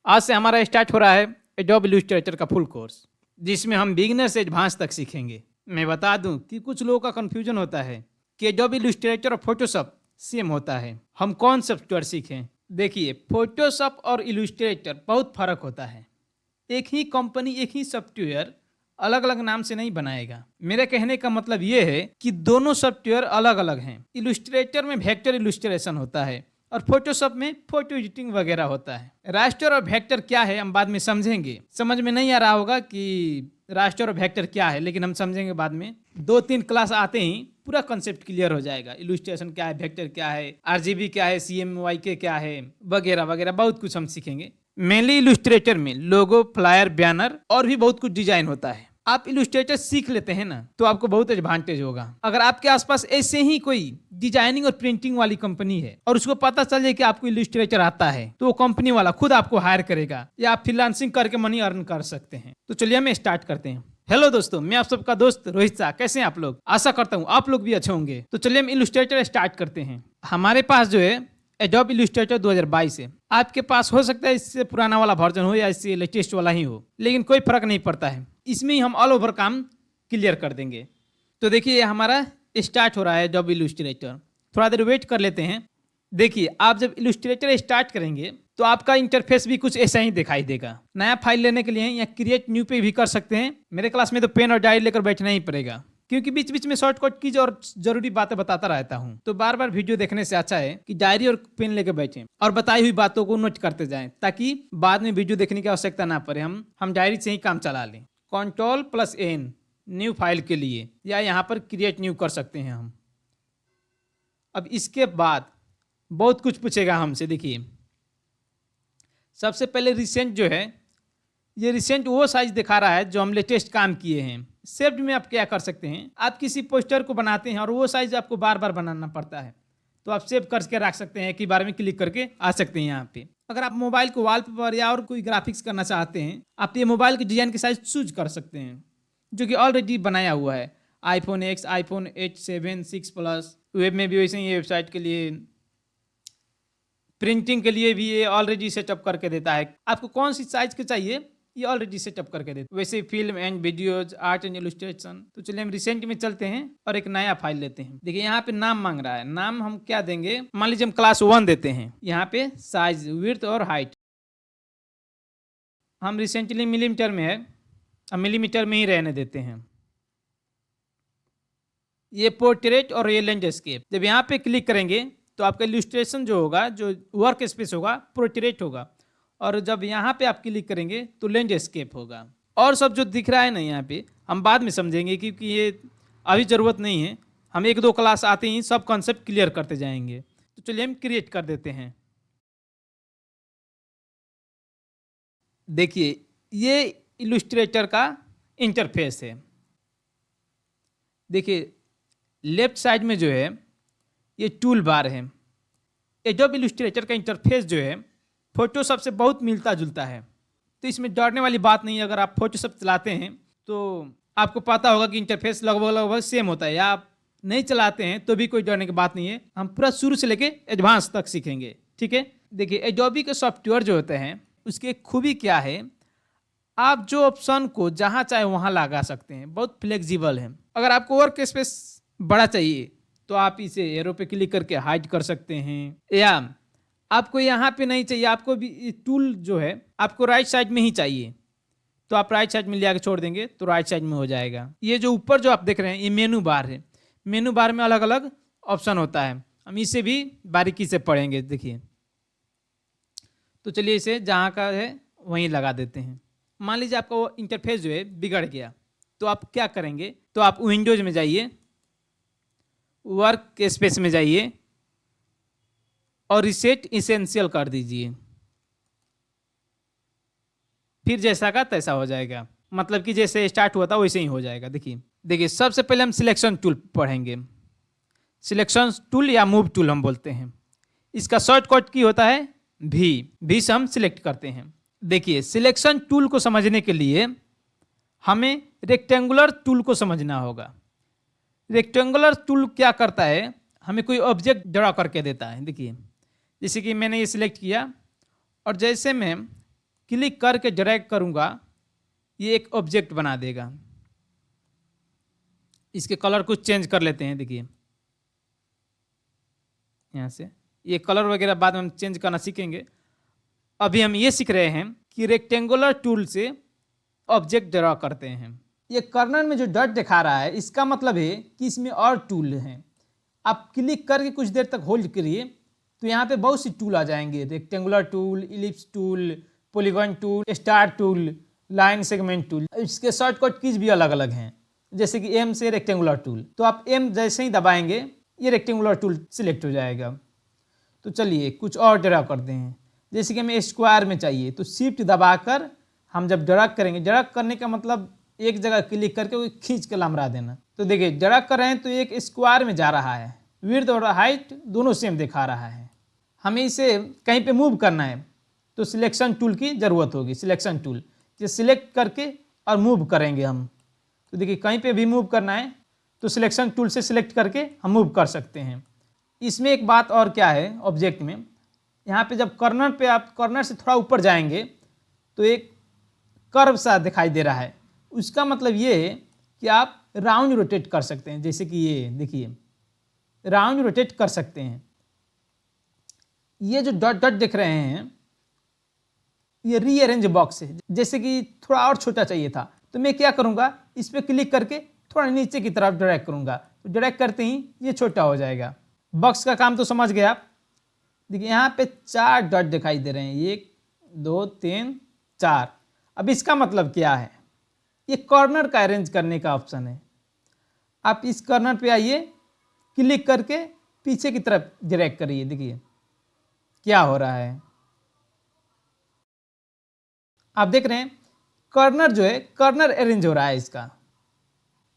आज से हमारा स्टार्ट हो रहा है एडोब इलस्ट्रेटर का फुल कोर्स, जिसमें हम बिगिनर से एडवांस तक सीखेंगे। मैं बता दूं कि कुछ लोगों का कन्फ्यूजन होता है कि एडोब इलस्ट्रेटर और फोटोशॉप सेम होता है, हम कौन सॉफ्टवेयर सीखें। देखिए, फोटोशॉप और इलस्ट्रेटर बहुत फर्क होता है। एक ही कंपनी एक ही सॉफ्टवेयर अलग अलग नाम से नहीं बनाएगा। मेरे कहने का मतलब ये है कि दोनों सॉफ्टवेयर अलग अलग हैं। इलस्ट्रेटर में वेक्टर इलस्ट्रेशन होता है और फोटोशॉप में फोटो एडिटिंग वगैरह होता है। रास्टर और वेक्टर क्या है हम बाद में समझेंगे। समझ में नहीं आ रहा होगा कि रास्टर और वेक्टर क्या है, लेकिन हम समझेंगे बाद में। 2-3 क्लास आते ही पूरा कॉन्सेप्ट क्लियर हो जाएगा। इलस्ट्रेशन क्या है, वेक्टर क्या है, आरजीबी क्या है, CMYK क्या है, वगैरह वगैरह बहुत कुछ हम सीखेंगे। मेनली इलस्ट्रेटर में लोगो, फ्लायर, बैनर और भी बहुत कुछ डिजाइन होता है। आप इलस्ट्रेटर सीख लेते हैं ना, तो आपको बहुत एडवांटेज होगा। अगर आपके आसपास ऐसे ही कोई डिजाइनिंग और प्रिंटिंग वाली कंपनी है और उसको पता चल जाए कि आपको इलस्ट्रेटर आता है, तो वो कंपनी वाला खुद आपको हायर करेगा या आप फ्रीलांसिंग करके मनी अर्न कर सकते हैं। तो चलिए हम स्टार्ट करते हैं। हेलो दोस्तों, मैं आप सबका दोस्त रोहित शाह। कैसे हैं आप लोग? आशा करता हूँ आप लोग भी अच्छे होंगे। तो चलिए हम इलस्ट्रेटर स्टार्ट करते हैं। हमारे पास जो है एडोब इलस्ट्रेटर 2022 है। आपके पास हो सकता है इससे पुराना वाला वर्जन हो या इससे लेटेस्ट वाला ही हो, लेकिन कोई फर्क नहीं पड़ता है। इसमें ही हम ऑल ओवर काम क्लियर कर देंगे। तो देखिए, हमारा स्टार्ट हो रहा है एडोब इलस्ट्रेटर। थोड़ा देर वेट कर लेते हैं। देखिए, आप जब इलस्ट्रेटर स्टार्ट करेंगे तो आपका इंटरफेस भी कुछ ऐसा ही दिखाई देगा। नया फाइल लेने के लिए या क्रिएट न्यू पे भी कर सकते हैं। मेरे क्लास में तो पेन और डायरी लेकर बैठना ही पड़ेगा, क्योंकि बीच बीच में शॉर्टकट कीज और जरूरी बातें बताता रहता हूं। तो बार बार वीडियो देखने से अच्छा है कि डायरी और पेन लेकर बैठें और बताई हुई बातों को नोट करते जाएं, ताकि बाद में वीडियो देखने की आवश्यकता ना पड़े। हम डायरी से ही काम चला लें। Ctrl+N न्यू फाइल के लिए, या यहाँ पर क्रिएट न्यू कर सकते हैं हम। अब इसके बाद बहुत कुछ पूछेगा हमसे। देखिए, सबसे पहले रिसेंट जो है, ये रिसेंट वो साइज दिखा रहा है जो हम लेटेस्ट काम किए हैं। सेव्ड में आप क्या कर सकते हैं, आप किसी पोस्टर को बनाते हैं और वो साइज आपको बार बार बनाना पड़ता है, तो आप सेव करके रख सकते हैं कि बार में क्लिक करके आ सकते हैं यहाँ पे। अगर आप मोबाइल को वॉलपेपर या और कोई ग्राफिक्स करना चाहते हैं, आप ये मोबाइल के डिजाइन के साइज चूज कर सकते हैं, जो कि ऑलरेडी बनाया हुआ है। iPhone X, iPhone 8, 7, 6 plus. Web में भी वैसे ही, वेबसाइट के लिए, प्रिंटिंग के लिए भी ये ऑलरेडी सेटअप करके देता है। आपको कौन सी साइज के चाहिए ये ऑलरेडी सेटअप करके देते। वैसे film and videos, art and illustration. तो चलिए हम रिसेंट में चलते हैं और एक नया फाइल लेते हैं। देखिए, यहाँ पे नाम मांग रहा है। नाम हम क्या देंगे, मान लीजिए हम क्लास 1 देते हैं। यहाँ पे साइज, विड्थ और हाइट हम रिसेंटली मिलीमीटर में है, अब मिलीमीटर में ही रहने देते हैं। ये पोर्ट्रेट और ये लैंडस्केप। जब यहाँ पे क्लिक करेंगे तो आपका इलस्ट्रेशन जो होगा, जो वर्क स्पेस होगा, पोर्ट्रेट होगा, और जब यहाँ पे आप क्लिक करेंगे तो लैंडस्केप होगा। और सब जो दिख रहा है ना यहाँ पे, हम बाद में समझेंगे, क्योंकि ये अभी ज़रूरत नहीं है। हम 1-2 क्लास आते ही सब कॉन्सेप्ट क्लियर करते जाएंगे। तो चलिए हम क्रिएट कर देते हैं। देखिए, ये इलस्ट्रेटर का इंटरफेस है। देखिए, लेफ्ट साइड में जो है ये टूल बार है। एडोब इलस्ट्रेटर का इंटरफेस जो है फोटोशॉप से बहुत मिलता जुलता है, तो इसमें डरने वाली बात नहीं है। अगर आप फोटोशॉप चलाते हैं तो आपको पता होगा कि इंटरफेस लगभग सेम होता है, या आप नहीं चलाते हैं तो भी कोई डरने की बात नहीं है। हम पूरा शुरू से लेके एडवांस तक सीखेंगे, ठीक है। देखिए, एडोबी के सॉफ्टवेयर जो होते हैं उसकी एक खूबी क्या है, आप जो ऑप्शन को जहाँ चाहे वहाँ लगा सकते हैं, बहुत फ्लेक्सिबल है। अगर आपको वर्क स्पेस बड़ा चाहिए तो आप इसे एरो पे क्लिक करके हाइड कर सकते हैं, या आपको यहाँ पे नहीं चाहिए, आपको भी टूल जो है आपको राइट साइड में ही चाहिए, तो आप राइट साइड में ले आके छोड़ देंगे तो राइट साइड में हो जाएगा। ये जो ऊपर जो आप देख रहे हैं ये मेनू बार है। मेनू बार में अलग अलग ऑप्शन होता है, हम इसे भी बारीकी से पढ़ेंगे। देखिए, तो चलिए इसे जहाँ का है वहीं लगा देते हैं। मान लीजिए आपका वो इंटरफेस जो है बिगड़ गया, तो आप क्या करेंगे, तो आप विंडोज में जाइए, वर्क स्पेस में जाइए और रिसेट इसेंशियल कर दीजिए। फिर जैसा का तैसा हो जाएगा, मतलब कि जैसे स्टार्ट हुआ था वैसे ही हो जाएगा। देखिए, सबसे पहले हम सिलेक्शन टूल पढ़ेंगे। सिलेक्शन टूल या मूव टूल हम बोलते हैं। इसका शॉर्टकट की होता है भी से हम सिलेक्ट करते हैं। देखिए, सिलेक्शन टूल को समझने के लिए हमें रेक्टेंगुलर टूल को समझना होगा। रेक्टेंगुलर टूल क्या करता है, हमें कोई ऑब्जेक्ट ड्रा करके देता है। देखिए, जैसे कि मैंने ये सिलेक्ट किया और जैसे मैं क्लिक करके ड्रैग करूंगा, ये एक ऑब्जेक्ट बना देगा। इसके कलर कुछ चेंज कर लेते हैं, देखिए यहाँ से ये कलर वगैरह बाद में हम चेंज करना सीखेंगे। अभी हम ये सीख रहे हैं कि रेक्टेंगुलर टूल से ऑब्जेक्ट ड्रॉ करते हैं। ये कॉर्नर में जो डॉट दिखा रहा है इसका मतलब है कि इसमें और टूल हैं। आप क्लिक करके कुछ देर तक होल्ड करिए तो यहाँ पे बहुत सी टूल आ जाएंगे, rectangular tool, ellipse tool, polygon tool, star tool, line segment tool. इसके शॉर्टकट कीज भी अलग अलग हैं, जैसे कि एम से रेक्टेंगुलर टूल। तो आप एम जैसे ही दबाएंगे ये रेक्टेंगुलर टूल सिलेक्ट हो जाएगा। तो चलिए कुछ और ड्रा करते हैं। जैसे कि हमें स्क्वायर में चाहिए तो शिफ्ट दबाकर हम जब ड्रैग करेंगे, ड्रैग करने का मतलब एक जगह क्लिक करके वो खींच के लमरा देना। तो देखिए ड्रैग कर रहे हैं तो एक स्क्वायर में जा रहा है, विड्थ और हाइट दोनों सेम दिखा रहा है। हमें इसे कहीं पे मूव करना है तो सिलेक्शन टूल की ज़रूरत होगी। सिलेक्शन टूल ये सिलेक्ट करके और मूव करेंगे हम। तो देखिए कहीं पे भी मूव करना है तो सिलेक्शन टूल से सिलेक्ट करके हम मूव कर सकते हैं। इसमें एक बात और क्या है, ऑब्जेक्ट में यहाँ पे जब कॉर्नर पे आप कॉर्नर से थोड़ा ऊपर जाएंगे तो एक कर्व सा दिखाई दे रहा है। उसका मतलब ये है कि आप राउंड रोटेट कर सकते हैं। जैसे कि ये देखिए राउंड रोटेट कर सकते हैं। ये जो डॉट डॉट दिख रहे हैं ये रीअरेंज बॉक्स है। जैसे कि थोड़ा और छोटा चाहिए था तो मैं क्या करूँगा, इस पर क्लिक करके थोड़ा नीचे की तरफ ड्रैग करूँगा तो ड्रैग करते ही ये छोटा हो जाएगा। बॉक्स का काम तो समझ गए आप। देखिए यहाँ पे 4 डॉट दिखाई दे रहे हैं, 1 2 3 4। अब इसका मतलब क्या है, ये कॉर्नर का अरेंज करने का ऑप्शन है। आप इस कॉर्नर पे आइए, क्लिक करके पीछे की तरफ ड्रैग करिए, देखिए क्या हो रहा है। आप देख रहे हैं कॉर्नर जो है कॉर्नर अरेंज हो रहा है। इसका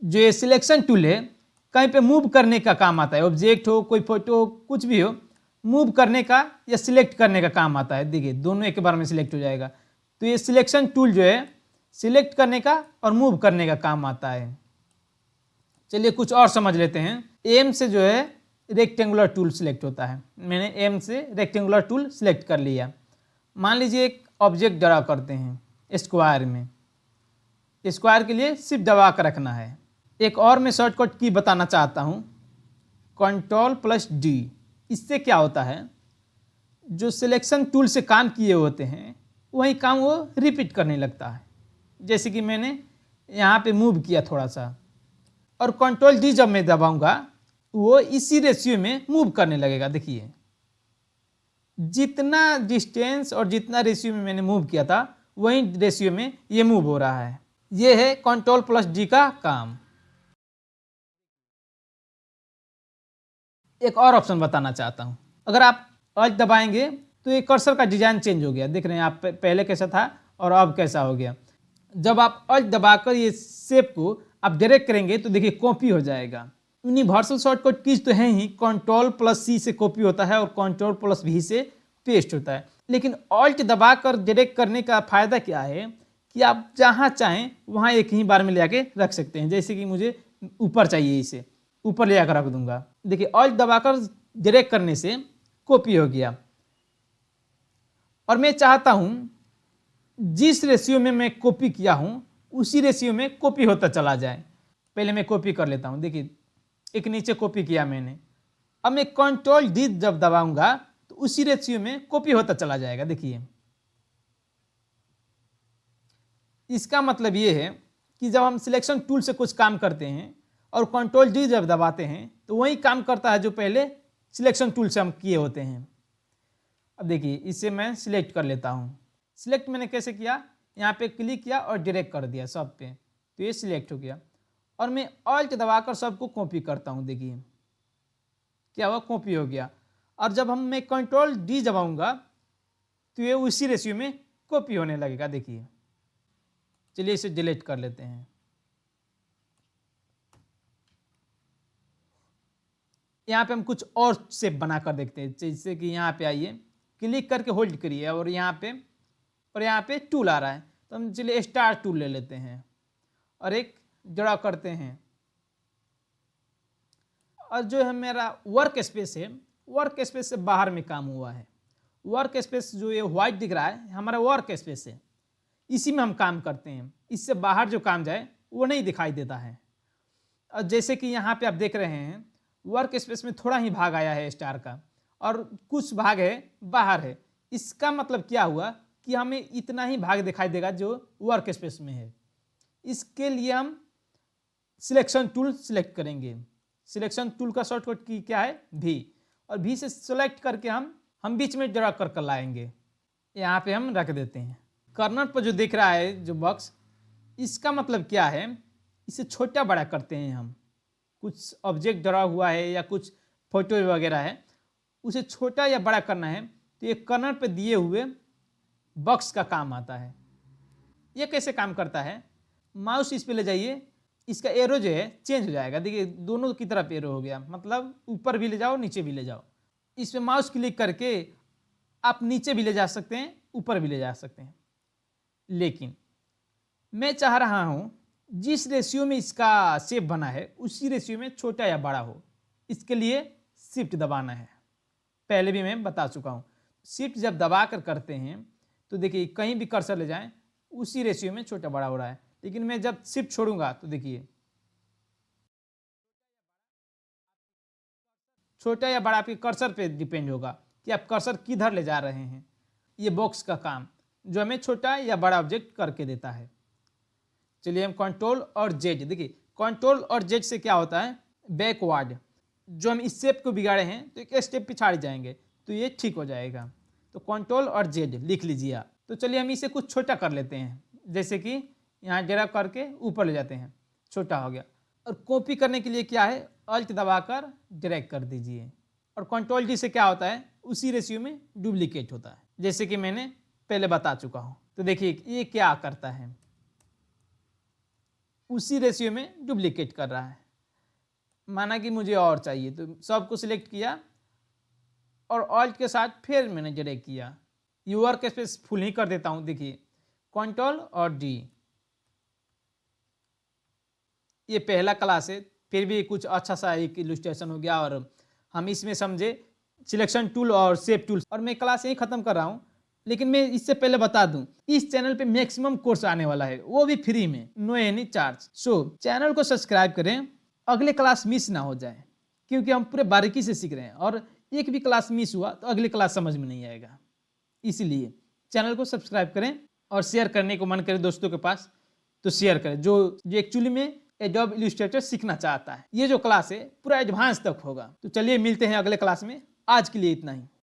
जो ये सिलेक्शन टूल है कहीं पे मूव करने का काम आता है। ऑब्जेक्ट हो, कोई फोटो हो, कुछ भी हो, मूव करने का या सिलेक्ट करने का काम आता है। देखिए दोनों एक बार में सिलेक्ट हो जाएगा। तो ये सिलेक्शन टूल जो है सिलेक्ट करने का और मूव करने का काम आता है। चलिए कुछ और समझ लेते हैं। एम से जो है रेक्टेंगुलर टूल सिलेक्ट होता है। मैंने एम से रेक्टेंगुलर टूल सिलेक्ट कर लिया। मान लीजिए एक ऑब्जेक्ट ड्रा करते हैं स्क्वायर में। स्क्वायर के लिए सिर्फ दबा कर रखना है। एक और मैं शॉर्टकट की बताना चाहता हूँ, Ctrl+D। इससे क्या होता है, जो सिलेक्शन टूल से काम किए होते हैं वही काम वो रिपीट करने लगता है। जैसे कि मैंने यहाँ पे मूव किया थोड़ा सा और Ctrl+D जब मैं दबाऊंगा वो इसी रेशियो में मूव करने लगेगा। देखिए जितना डिस्टेंस और जितना रेशियो में मैंने मूव किया था वही रेशियो में ये मूव हो रहा है। ये है Ctrl+D का काम। एक और ऑप्शन बताना चाहता हूँ, अगर आप Alt दबाएंगे तो ये कर्सर का डिजाइन चेंज हो गया। देख रहे हैं आप पहले कैसा था और अब कैसा हो गया। जब आप Alt दबाकर ये शेप को आप ड्रैग करेंगे तो देखिए कॉपी हो जाएगा। यूनिवर्सल शॉर्टकट कीज तो है ही, Ctrl+C से कॉपी होता है और Ctrl+V से पेस्ट होता है। लेकिन Alt दबाकर ड्रैग करने का फायदा क्या है कि आप जहाँ चाहें वहाँ एक ही बार में ले आके रख सकते हैं। जैसे कि मुझे ऊपर चाहिए, इसे ऊपर ले आकर रख दूंगा। देखिए Alt दबाकर ड्रैग करने से कॉपी हो गया। और मैं चाहता हूं जिस रेशियो में मैं कॉपी किया हूं उसी रेशियो में कॉपी होता चला जाए। पहले मैं कॉपी कर लेता हूं। देखिए एक नीचे कॉपी किया मैंने। अब मैं Ctrl+D जब दबाऊंगा तो उसी रेशियो में कॉपी होता चला जाएगा। देखिए इसका मतलब ये है कि जब हम सिलेक्शन टूल से कुछ काम करते हैं और Ctrl+D जब दबाते हैं तो वही काम करता है जो पहले सिलेक्शन टूल से हम किए होते हैं। अब देखिए इसे मैं सिलेक्ट कर लेता हूँ। सिलेक्ट मैंने कैसे किया, यहाँ पे क्लिक किया और ड्रैग कर दिया सब पे, तो ये सिलेक्ट हो गया। और मैं Alt दबाकर सबको कॉपी करता हूँ। देखिए क्या हुआ, कॉपी हो गया। और जब मैं Ctrl+D दबाऊंगा तो ये उसी रेशियो में कॉपी होने लगेगा। देखिए चलिए इसे डिलीट कर लेते हैं। यहाँ पे हम कुछ और शेप बना कर देखते हैं। जैसे कि यहाँ पे आइए, क्लिक करके होल्ड करिए और यहाँ पे टूल आ रहा है तो हम चलिए स्टार टूल ले लेते हैं और एक ड्रा करते हैं। और जो है मेरा वर्क स्पेस है, वर्क स्पेस से बाहर में काम हुआ है वर्क स्पेस जो ये व्हाइट दिख रहा है हमारा वर्क स्पेस है, इसी में हम काम करते हैं। इससे बाहर जो काम जाए वो नहीं दिखाई देता है। और जैसे कि यहाँ पे आप देख रहे हैं वर्क स्पेस में थोड़ा ही भाग आया है स्टार का और कुछ भाग है बाहर है। इसका मतलब क्या हुआ कि हमें इतना ही भाग दिखाई देगा जो वर्क स्पेस में है। इसके लिए हम सिलेक्शन टूल सिलेक्ट करेंगे। सिलेक्शन टूल का शॉर्टकट की क्या है, भी, और भी से सिलेक्ट करके हम बीच में ड्रैग कर लाएंगे। यहाँ पे हम रख देते हैं। कर्नर पर जो दिख रहा है जो बॉक्स, इसका मतलब क्या है, इसे छोटा बड़ा करते हैं हम। कुछ ऑब्जेक्ट ड्रा हुआ है या कुछ फोटो वगैरह है, उसे छोटा या बड़ा करना है तो ये कर्नर पे दिए हुए बॉक्स का काम आता है। ये कैसे काम करता है, माउस इस पे ले जाइए, इसका एरो जो है चेंज हो जाएगा। देखिए दोनों की तरफ एरो हो गया, मतलब ऊपर भी ले जाओ नीचे भी ले जाओ। इस पे माउस क्लिक करके आप नीचे भी ले जा सकते हैं, ऊपर भी ले जा सकते हैं। लेकिन मैं चाह रहा हूं जिस रेशियो में इसका शेप बना है उसी रेशियो में छोटा या बड़ा हो। इसके लिए शिफ्ट दबाना है, पहले भी मैं बता चुका हूं। शिफ्ट जब दबा कर करते हैं तो देखिए कहीं भी कर्सर ले जाएं उसी रेशियो में छोटा बड़ा हो रहा है। लेकिन मैं जब शिफ्ट छोड़ूंगा तो देखिए छोटा या बड़ा आपके कर्सर पे डिपेंड होगा कि आप कर्सर किधर ले जा रहे हैं। ये बॉक्स का काम जो हमें छोटा या बड़ा ऑब्जेक्ट करके देता है। चलिए हम कंट्रोल और जेड, देखिए कंट्रोल और जेड से क्या होता है, बैकवर्ड। जो हम इस शेप को बिगाड़े हैं तो एक स्टेप पिछाड़ी जाएंगे तो ये ठीक हो जाएगा। तो कंट्रोल और जेड लिख लीजिए आप। तो चलिए हम इसे कुछ छोटा कर लेते हैं, जैसे कि यहाँ ड्रैग करके ऊपर ले जाते हैं, छोटा हो गया। और कॉपी करने के लिए क्या है, अल्ट दबाकर ड्रैग कर दीजिए। और कंट्रोल जी से क्या होता है, उसी रेशियो में डुप्लीकेट होता है, जैसे कि मैंने पहले बता चुका हूँ। तो देखिए ये क्या करता है, उसी रेशियो में डुप्लीकेट कर रहा है। माना कि मुझे और चाहिए तो सबको सिलेक्ट किया और ऑल्ट के साथ फिर मैंने ड्रैग किया। ये वर्क स्पेस फुल ही कर देता हूँ। देखिए कंट्रोल और डी, ये पहला क्लास है, फिर भी कुछ अच्छा सा एक इलस्ट्रेशन हो गया और हम इसमें समझे सिलेक्शन टूल और शेप टूल। और मैं क्लास यहीं ख़त्म कर रहा हूँ, लेकिन मैं इससे पहले बता दूं इस चैनल पे मैक्सिमम कोर्स आने वाला है, वो भी फ्री में, no any charge. So channel को सब्सक्राइब करें, अगले क्लास मिस ना हो जाए, क्योंकि हम पूरे बारीकी से सीख रहे हैं और एक भी क्लास मिस हुआ तो अगली क्लास समझ में नहीं आएगा। इसीलिए चैनल को सब्सक्राइब करें और शेयर करने को मन करे दोस्तों के पास तो शेयर करें, जो एक्चुअली में एडोब इलस्ट्रेटर सीखना चाहता है। ये जो क्लास है पूरा एडवांस तक होगा। तो चलिए मिलते हैं अगले क्लास में, आज के लिए इतना ही।